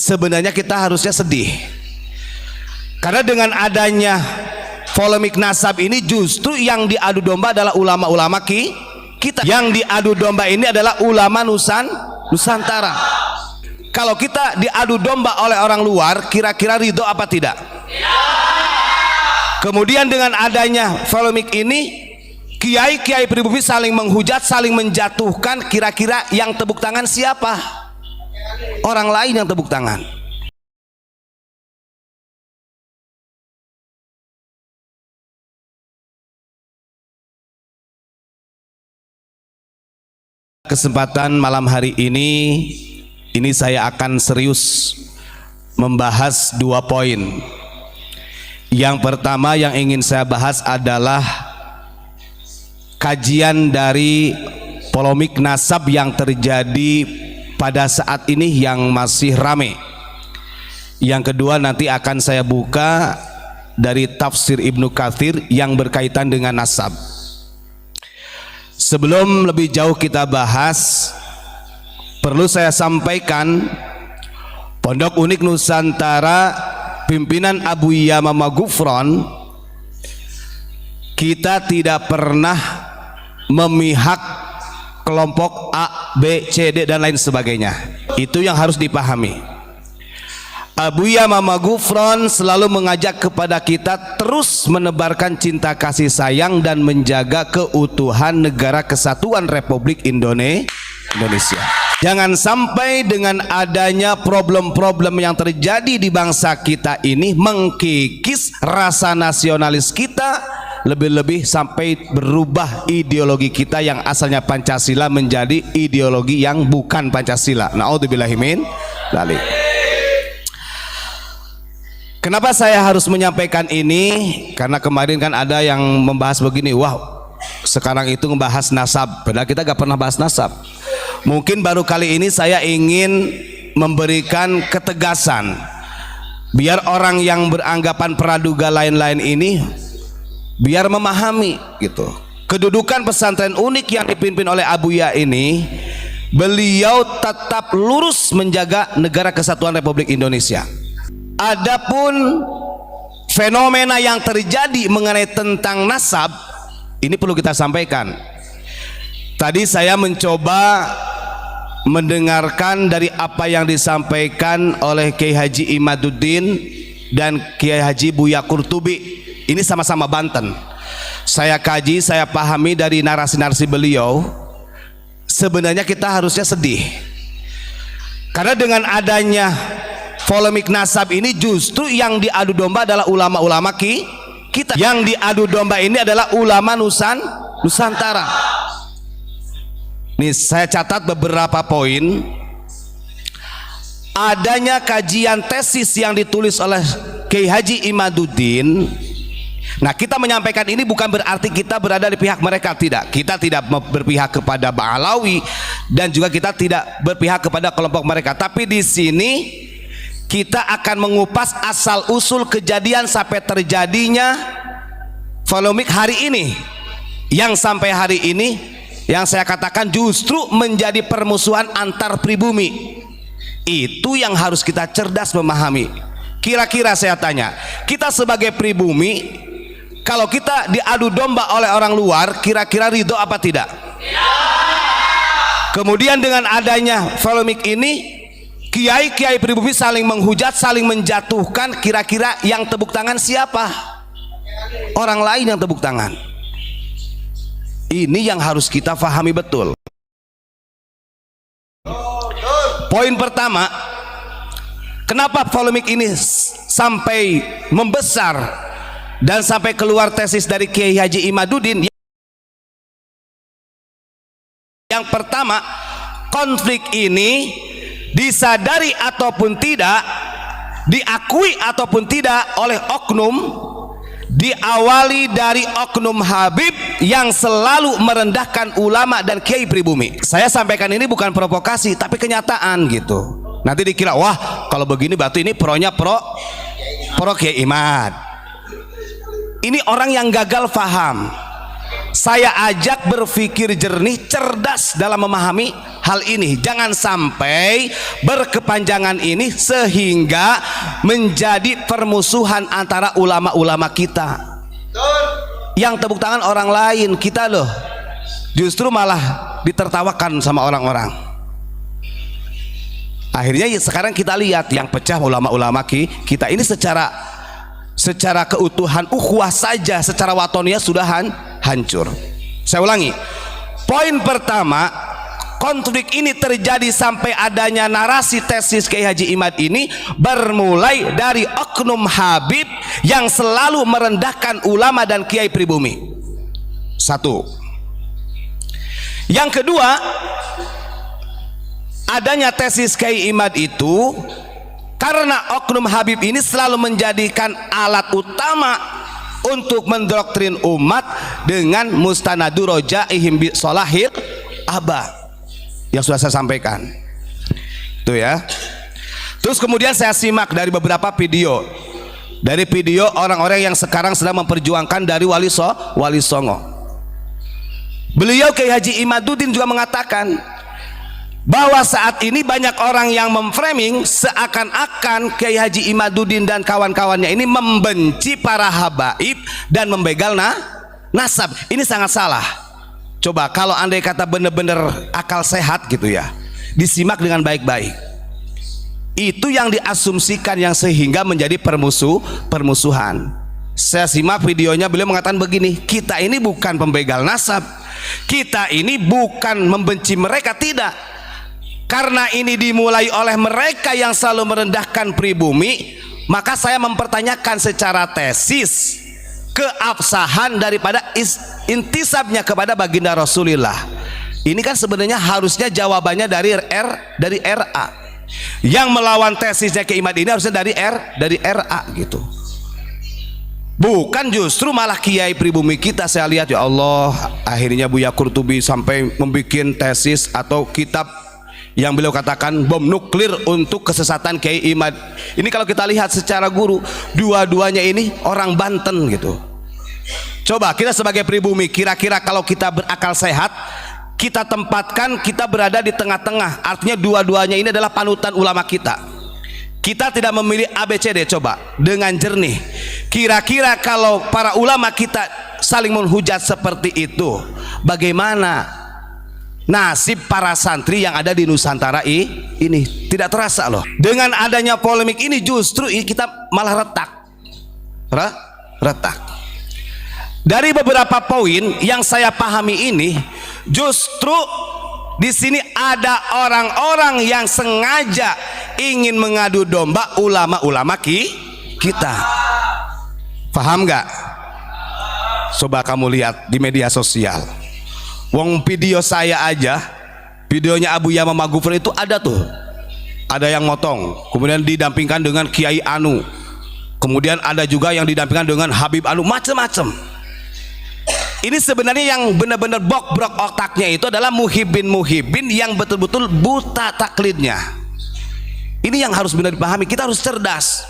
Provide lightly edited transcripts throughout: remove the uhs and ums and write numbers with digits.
sebenarnya kita harusnya sedih, karena dengan adanya polemik nasab ini justru yang diadu domba adalah ulama-ulama kita. Yang diadu domba ini adalah ulama Nusantara. Kalau kita diadu domba oleh orang luar, kira-kira ridho apa tidak? Kemudian dengan adanya polemik ini, kiai-kiai pribumi saling menghujat, saling menjatuhkan, kira-kira yang tepuk tangan siapa? Orang lain yang tepuk tangan. Kesempatan malam hari ini saya akan serius membahas 2 poin. Yang pertama yang ingin saya bahas adalah kajian dari polemik nasab yang terjadi pada saat ini yang masih rame. Yang kedua nanti akan saya buka dari tafsir Ibnu Katsir yang berkaitan dengan nasab. Sebelum lebih jauh kita bahas, perlu saya sampaikan, Pondok Unik Nusantara pimpinan Abuya Mama Gufron, kita tidak pernah memihak kelompok A, B, C, D dan lain sebagainya. Itu yang harus dipahami. Abuya Mama Gufron selalu mengajak kepada kita terus menebarkan cinta kasih sayang dan menjaga keutuhan negara kesatuan Republik Indonesia. Jangan sampai dengan adanya problem-problem yang terjadi di bangsa kita ini mengkikis rasa nasionalis kita, lebih-lebih sampai berubah ideologi kita yang asalnya Pancasila menjadi ideologi yang bukan Pancasila. Na'udzubillahi min dzalik. Kenapa saya harus menyampaikan ini? Karena kemarin kan ada yang membahas begini, wah sekarang itu membahas nasab, padahal kita gak pernah bahas nasab. Mungkin baru kali ini saya ingin memberikan ketegasan, biar orang yang beranggapan praduga lain-lain ini biar memahami gitu. Kedudukan pesantren unik yang dipimpin oleh Abuya ini, beliau tetap lurus menjaga negara kesatuan Republik Indonesia. Adapun fenomena yang terjadi mengenai tentang nasab, ini perlu kita sampaikan. Tadi saya mencoba mendengarkan dari apa yang disampaikan oleh Kiai Haji Imaduddin dan Kiai Haji Buya Qurtubi. Ini sama-sama Banten. Saya kaji, saya pahami dari narasi-narasi beliau. Sebenarnya kita harusnya sedih, karena dengan adanya polemik nasab ini justru yang diadu domba adalah ulama-ulama kita. Yang diadu domba ini adalah ulama Nusantara. Nih saya catat beberapa poin. Adanya kajian tesis yang ditulis oleh Kiai Haji Imaduddin. Nah, kita menyampaikan ini bukan berarti kita berada di pihak mereka, tidak. Kita tidak berpihak kepada Ba'alawi dan juga kita tidak berpihak kepada kelompok mereka. Tapi di sini kita akan mengupas asal usul kejadian sampai terjadinya polemik hari ini, yang sampai hari ini yang saya katakan justru menjadi permusuhan antar pribumi. Itu yang harus kita cerdas memahami. Kira-kira saya tanya, kita sebagai pribumi, kalau kita diadu domba oleh orang luar, kira-kira ridho apa tidak? Kemudian dengan adanya polemik ini, kiai-kiai pribumi saling menghujat, saling menjatuhkan, kira-kira yang tepuk tangan siapa? Orang lain yang tepuk tangan. Ini yang harus kita pahami betul. Poin pertama, kenapa polemik ini sampai membesar dan sampai keluar tesis dari Kiai Haji Imaduddin? Yang pertama, konflik ini disadari ataupun tidak, diakui ataupun tidak oleh oknum, diawali dari oknum Habib yang selalu merendahkan ulama dan kiai pribumi. Saya sampaikan ini bukan provokasi tapi kenyataan gitu. Nanti dikira wah kalau begini berarti ini pronya pro Kiai Imad. Ini orang yang gagal paham. saya ajak berpikir jernih, cerdas dalam memahami hal ini. Jangan sampai berkepanjangan ini sehingga menjadi permusuhan antara ulama-ulama kita. Yang tepuk tangan orang lain, kita loh justru malah ditertawakan sama orang-orang. Akhirnya sekarang kita lihat yang pecah ulama-ulama kita ini secara keutuhan ukhuwah saja, secara watoniyah sudah hancur. Saya ulangi, poin pertama, konflik ini terjadi sampai adanya narasi tesis Kiai Haji Imad ini bermulai dari oknum Habib yang selalu merendahkan ulama dan kiai pribumi. Satu. Yang kedua, adanya tesis Kiai Imad itu karena oknum Habib ini selalu menjadikan alat utama untuk mendoktrin umat dengan mustanadu rojaihim bi solahil abah yang sudah saya sampaikan itu ya. Terus kemudian saya simak dari beberapa video, orang-orang yang sekarang sedang memperjuangkan dari Wali Songo. Beliau Kiai Haji Imaduddin juga mengatakan bahwa saat ini banyak orang yang memframing seakan-akan Kiai Haji Imaduddin dan kawan-kawannya ini membenci para habaib dan membegal nasab. Ini sangat salah. Coba kalau andai kata benar-benar akal sehat gitu ya, disimak dengan baik-baik. Itu yang diasumsikan yang sehingga menjadi permusuhan. Saya simak videonya, beliau mengatakan begini, kita ini bukan pembegal nasab, kita ini bukan membenci mereka, tidak. Karena ini dimulai oleh mereka yang selalu merendahkan pribumi, maka saya mempertanyakan secara tesis keabsahan daripada intisabnya kepada baginda Rasulullah. Ini kan sebenarnya harusnya jawabannya dari RA. Yang melawan tesisnya Kiai Imad ini harusnya dari RA gitu. Bukan justru malah kiai pribumi kita. Saya lihat ya Allah, akhirnya Buya Qurtubi sampai membuat tesis atau kitab yang beliau katakan bom nuklir untuk kesesatan Kiai Imad. Ini kalau kita lihat secara guru, dua-duanya ini orang Banten gitu. Coba kita sebagai pribumi, kira-kira kalau kita berakal sehat, kita tempatkan kita berada di tengah-tengah. Artinya dua-duanya ini adalah panutan ulama kita. Kita tidak memilih ABCD. Coba dengan jernih, kira-kira kalau para ulama kita saling menghujat seperti itu, bagaimana nasib para santri yang ada di Nusantara ini? Tidak terasa loh. Dengan adanya polemik ini justru kita malah retak. Dari beberapa poin yang saya pahami ini, justru di sini ada orang-orang yang sengaja ingin mengadu domba ulama-ulama kita. Paham nggak? Coba kamu lihat di media sosial. Wong video saya aja, videonya Abu Yama Magufur itu ada tuh, ada yang motong, kemudian didampingkan dengan Kiai Anu, kemudian ada juga yang didampingkan dengan Habib Anu, macam-macam. Ini sebenarnya yang benar-benar brok otaknya itu adalah muhibin yang betul-betul buta taklidnya. Ini yang harus benar dipahami. Kita harus cerdas.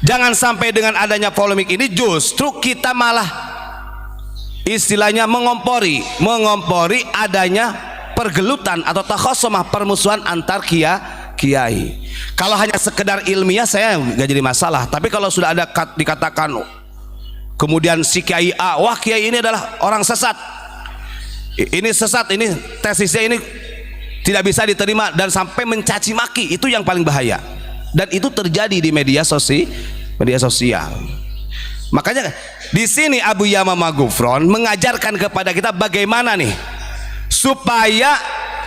Jangan sampai dengan adanya polemik ini justru kita malah istilahnya mengompori adanya pergelutan atau takhosomah, permusuhan antar kiai. Kalau hanya sekedar ilmiah saya nggak jadi masalah, tapi kalau sudah ada dikatakan kemudian si kiai A, wah kiai ini adalah orang sesat, ini sesat, ini tesisnya ini tidak bisa diterima, dan sampai mencaci maki, itu yang paling bahaya, dan itu terjadi di media sosial. Makanya di sini Abu Yama Magufron mengajarkan kepada kita bagaimana nih supaya,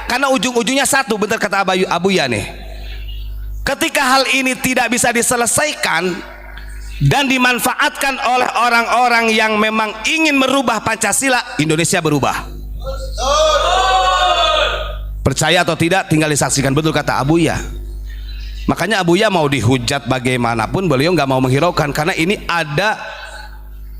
karena ujung-ujungnya satu, benar kata Abu Ya nih, ketika hal ini tidak bisa diselesaikan dan dimanfaatkan oleh orang-orang yang memang ingin merubah Pancasila, Indonesia berubah. Percaya atau tidak tinggal disaksikan, betul kata Abu Ya. Makanya Abu Ya mau dihujat bagaimanapun beliau nggak mau menghiraukan, karena ini ada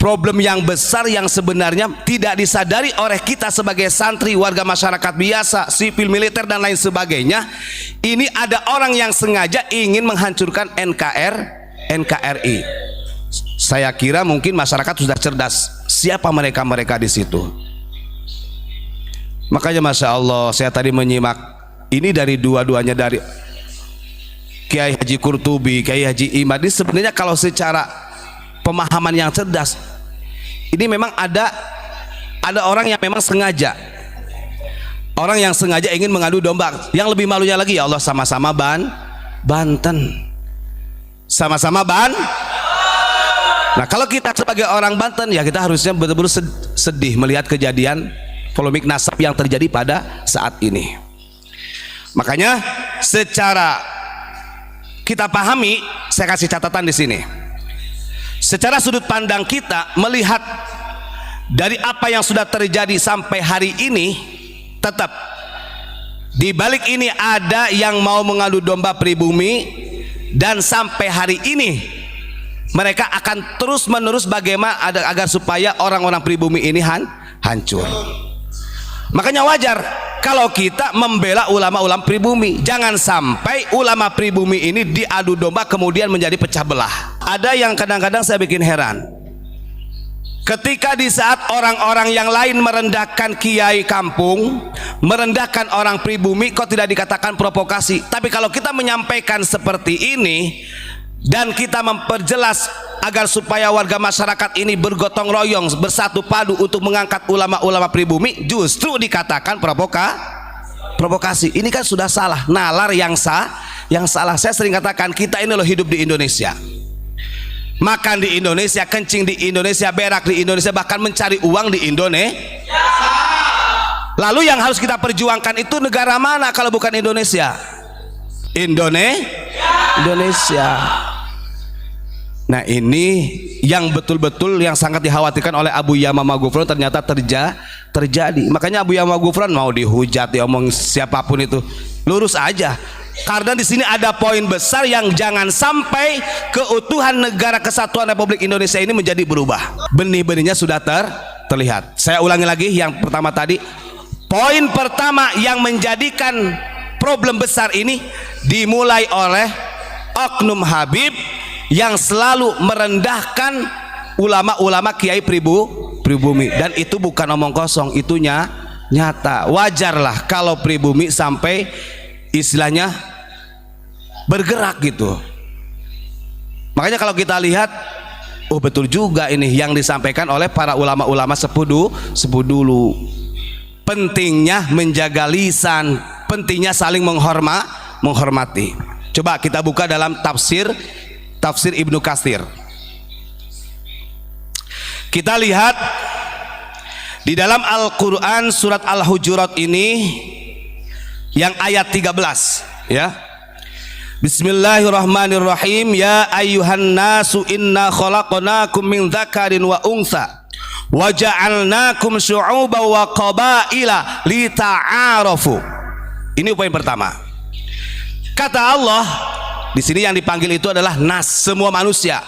problem yang besar yang sebenarnya tidak disadari oleh kita sebagai santri, warga masyarakat biasa, sipil, militer dan lain sebagainya. Ini ada orang yang sengaja ingin menghancurkan NKRI. Saya kira mungkin masyarakat sudah cerdas siapa mereka di situ. Makanya Masya Allah, saya tadi menyimak ini dari dua-duanya, dari Kiai Haji Qurtubi, Kiai Haji Imad. Ini sebenarnya kalau secara pemahaman yang cerdas, ini memang ada orang yang memang sengaja, orang yang sengaja ingin mengadu domba. Yang lebih malunya lagi, ya Allah, sama-sama Banten, sama-sama Nah, kalau kita sebagai orang Banten, ya kita harusnya betul-betul sedih melihat kejadian polemik nasab yang terjadi pada saat ini. Makanya secara kita pahami, saya kasih catatan di sini. Secara sudut pandang kita melihat dari apa yang sudah terjadi sampai hari ini, tetap di balik ini ada yang mau mengadu domba pribumi, dan sampai hari ini mereka akan terus menerus bagaimana agar supaya orang-orang pribumi ini hancur. Makanya wajar kalau kita membela ulama-ulama pribumi. Jangan sampai ulama pribumi ini diadu domba kemudian menjadi pecah belah. Ada yang kadang-kadang saya bikin heran, ketika di saat orang-orang yang lain merendahkan kiai kampung, merendahkan orang pribumi, kok tidak dikatakan provokasi. Tapi kalau kita menyampaikan seperti ini dan kita memperjelas agar supaya warga masyarakat ini bergotong royong, bersatu padu untuk mengangkat ulama-ulama pribumi, justru dikatakan provokasi. Ini kan sudah salah, nalar yang salah. Saya sering katakan, kita ini loh hidup di Indonesia, makan di Indonesia, kencing di Indonesia, berak di Indonesia, bahkan mencari uang di Indonesia. Lalu yang harus kita perjuangkan itu negara mana kalau bukan Indonesia? Indonesia. Nah, ini yang betul-betul yang sangat dikhawatirkan oleh Abu Yamamah Ghufran ternyata terjadi. Makanya Abu Yamamah Ghufran mau dihujat, diomong siapapun itu, lurus aja. Karena di sini ada poin besar yang jangan sampai keutuhan negara kesatuan Republik Indonesia ini menjadi berubah. Benih-benihnya sudah terlihat. Saya ulangi lagi yang pertama tadi. Poin pertama yang menjadikan problem besar ini dimulai oleh oknum Habib yang selalu merendahkan ulama-ulama kiai pribumi, dan itu bukan omong kosong, itu nyata. Wajarlah kalau pribumi sampai istilahnya bergerak gitu. Makanya kalau kita lihat, oh betul juga ini yang disampaikan oleh para ulama-ulama sepuh dulu. Pentingnya menjaga lisan, pentingnya saling menghormati. Coba kita buka dalam tafsir Ibnu Katsir. Kita lihat di dalam Al-Quran surat Al-Hujurat ini yang ayat 13, ya. Bismillahirrahmanirrahim. Ya ayyuhan nasu inna khalaqnakum min dzakarin wa untha wa ja'alnakum syu'uban wa qabaila lita'arafu. Ini poin pertama. Kata Allah, di sini yang dipanggil itu adalah nas, semua manusia.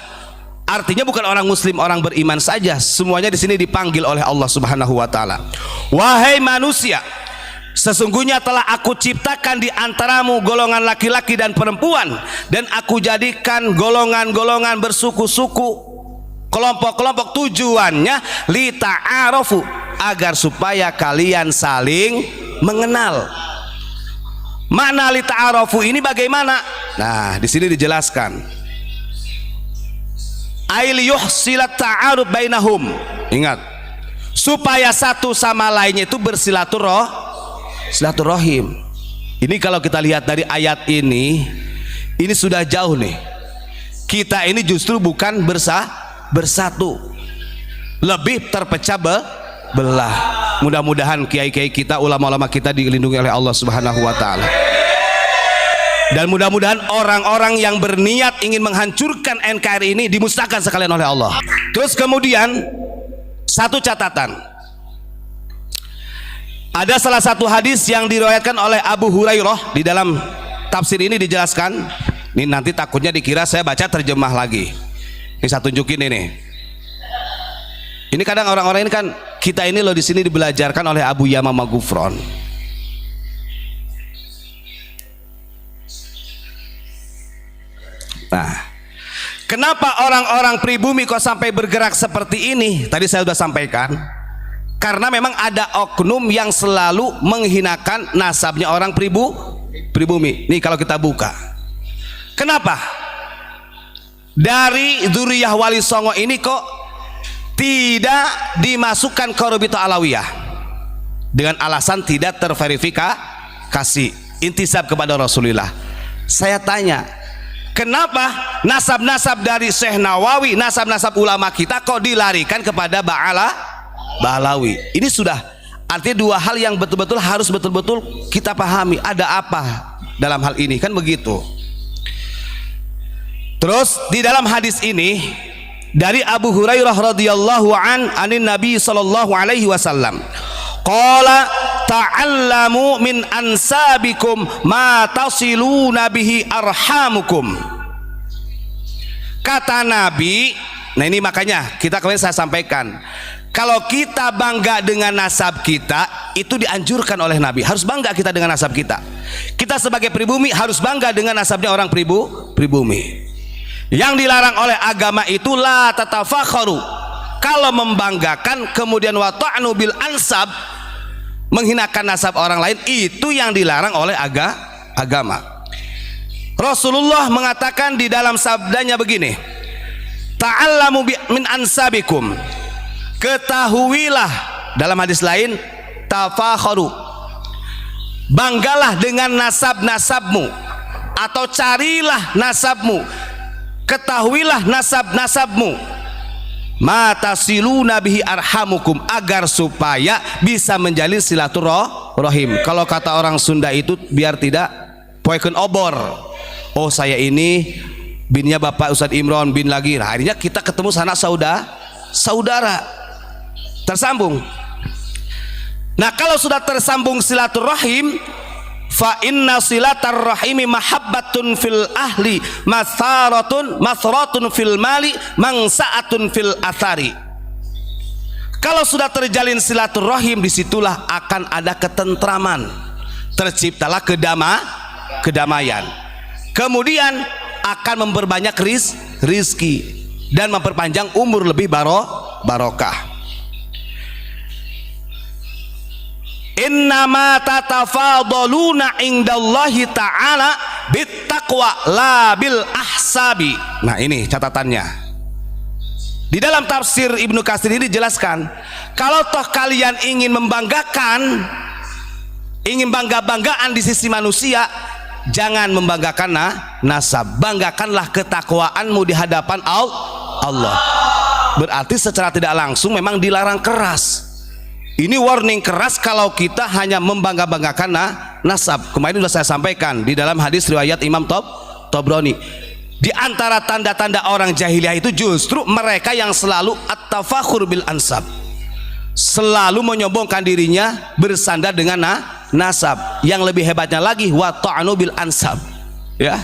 Artinya bukan orang muslim, orang beriman saja. Semuanya di sini dipanggil oleh Allah Subhanahu wa taala. Wahai manusia, sesungguhnya telah aku ciptakan di antaramu golongan laki-laki dan perempuan, dan aku jadikan golongan-golongan bersuku-suku, kelompok-kelompok, tujuannya lita'arafu, agar supaya kalian saling mengenal. Makna lita'arafu ini bagaimana? Nah, di sini dijelaskan. Ail yuhsilat ta'aruf bainahum. Ingat, supaya satu sama lainnya itu bersilaturahim. Ini kalau kita lihat dari ayat ini sudah jauh nih. Kita ini justru bukan bersatu, lebih terpecah belah. Mudah-mudahan kiai-kiai kita, ulama-ulama kita dilindungi oleh Allah Subhanahu wa taala. Dan mudah-mudahan orang-orang yang berniat ingin menghancurkan NKRI ini dimusnahkan sekalian oleh Allah. Terus kemudian satu catatan. Ada salah satu hadis yang diriwayatkan oleh Abu Hurairah, di dalam tafsir ini dijelaskan. Ini nanti takutnya dikira saya baca terjemah lagi. Ini saya tunjukin ini. Ini kadang orang-orang ini kan, kita ini loh di sini dibelajarkan oleh Abu Yamamah Ghufran. Nah, kenapa orang-orang pribumi kok sampai bergerak seperti ini? Tadi saya sudah sampaikan, Karena memang ada oknum yang selalu menghinakan nasabnya orang pribumi. Nih kalau kita buka, kenapa dari dzurriyyah Wali Songo ini kok tidak dimasukkan ke Rabithah Alawiyah? Dengan alasan tidak terverifikasi intisab kepada Rasulullah. Saya tanya, kenapa nasab-nasab dari Syekh Nawawi, nasab-nasab ulama kita kok dilarikan kepada Ba'alawi? Ini sudah artinya dua hal yang betul-betul harus betul-betul kita pahami. Ada apa dalam hal ini, kan begitu. Terus di dalam hadis ini dari Abu Hurairah radhiyallahu anin Nabi sallallahu alaihi wasallam, qala ta'allamu min ansabikum ma tasiluna bihi arhamukum. Kata Nabi, nah ini makanya kita kemarin saya sampaikan, kalau kita bangga dengan nasab kita, itu dianjurkan oleh Nabi. Harus bangga kita dengan nasab kita. Kita sebagai pribumi harus bangga dengan nasabnya orang pribumi. Yang dilarang oleh agama itu la tatafakharu. Kalau membanggakan kemudian wa ta'nu bil ansab, menghinakan nasab orang lain, itu yang dilarang oleh agama. Rasulullah mengatakan di dalam sabdanya begini, ta'allamu min ansabikum, ketahuilah, dalam hadis lain tafakharu, banggalah dengan nasab-nasabmu, atau carilah nasabmu, ketahuilah nasab-nasabmu, matasiluna bihi arhamukum, agar supaya bisa menjalin silaturahim. Kalau kata orang Sunda itu biar tidak poeken obor. Oh saya ini binnya Bapak Ustadz Imron bin lagi. Nah, akhirnya kita ketemu sanak saudara tersambung. Nah kalau sudah tersambung silaturahim, fa inna silatar rahimi mahabbatun fil ahli masratun fil mali mangsaatun fil athari. Kalau sudah terjalin silaturahim, disitulah akan ada ketentraman, terciptalah kedamaian, kemudian akan memperbanyak rizki dan memperpanjang umur, lebih barokah. Innama tatafadaluna indallahi ta'ala bittaqwa la bil ahsabi. Nah ini catatannya. Di dalam tafsir Ibnu Katsir ini dijelaskan, kalau toh kalian ingin membanggakan, ingin bangga-banggaan di sisi manusia, jangan membanggakan nasab, banggakanlah ketakwaanmu di hadapan Allah. Berarti secara tidak langsung memang dilarang keras. Ini warning keras kalau kita hanya membangga-banggakan nasab. Kemarin sudah saya sampaikan di dalam hadis riwayat Imam Tabrani. Di antara tanda-tanda orang jahiliyah itu justru mereka yang selalu at-tafakhur bil ansab, selalu menyombongkan dirinya bersandar dengan nasab. Yang lebih hebatnya lagi wa ta'nu bil ansab, ya.